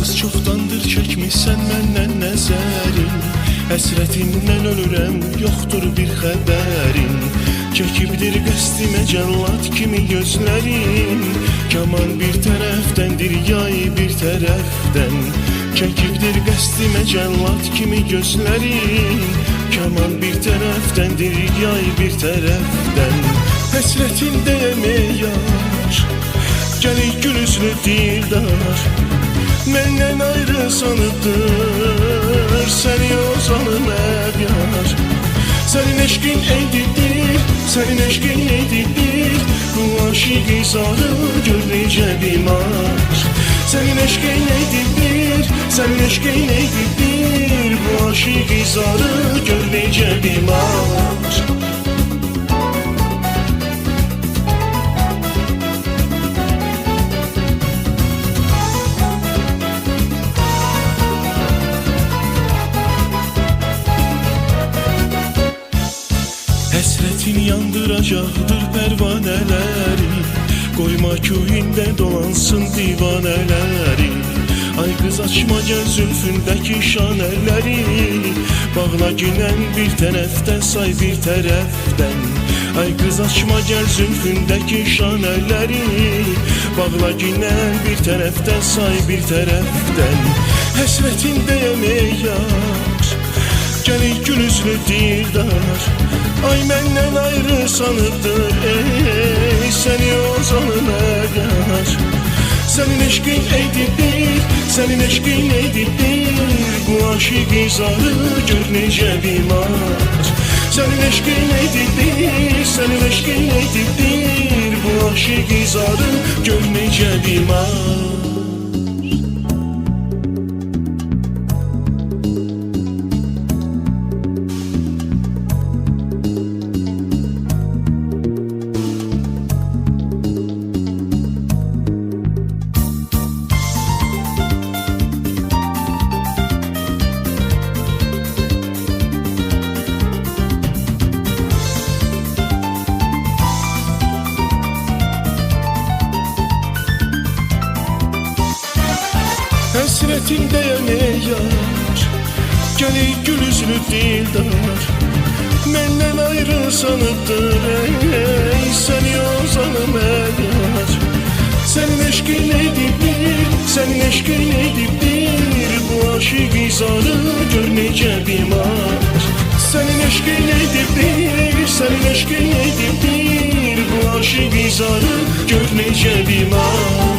Az çoxdandır çəkmişsən məndən nəzərin, həsrətindən ölürəm, yoxdur bir xəbərin. Çəkibdir qəstimə cəllad kimi gözlərin, kaman bir tərəfdəndir, yay bir tərəfdən. Çəkibdir qəstimə cəllad kimi gözlərin, kaman bir tərəfdəndir, yay bir tərəfdən. Həsrətindəyəm ey yar, gəlik gül üzlü dildar, məndən ayrı sanıbdır səni o zalım əbyar. Sənin eşqin eydidir, sənin eşqin eydidir, bu aşiqi zarı gör necə bimar. Sənin eşqin eydidir, sənin eşqin eydidir, bu aşiqi zarı gör necə bimar. Həsrətin yandıracaqdır pərvanələri, qoyma köyündə dolansın divanələri. Ay qız açma gəl zülfündəki şanələri, bağla ginən bir tərəfdən say bir tərəfdən. Ay qız açma gəl zülfündəki şanələri, bağla ginən bir tərəfdən say bir tərəfdən. Həsrətindəyəm ey yar, gəlik gül üzlü dildar, ay məndən ayrı sanıbdır ey səni o zalım əbyar. Sənin eşqin eydidir, sənin eşqin eydidir, bu aşiqi zarı gör necə bimar. Sənin eşqin eydidir, sənin eşqin eydidir, bu aşiqi zarı gör necə bimar. Həsrətindəyəm ey yar, gəlik gül üzlü dildar, məndən ayrı sanıbdır ey səni o zalım əbyar. Sənin eşqin eydidir, sənin eşqin eydidir, bu aşiqi zarı gör necə bimar. Sənin eşqin eydidir, sənin eşqin eydidir, bu aşiqi zarı gör necə bimar.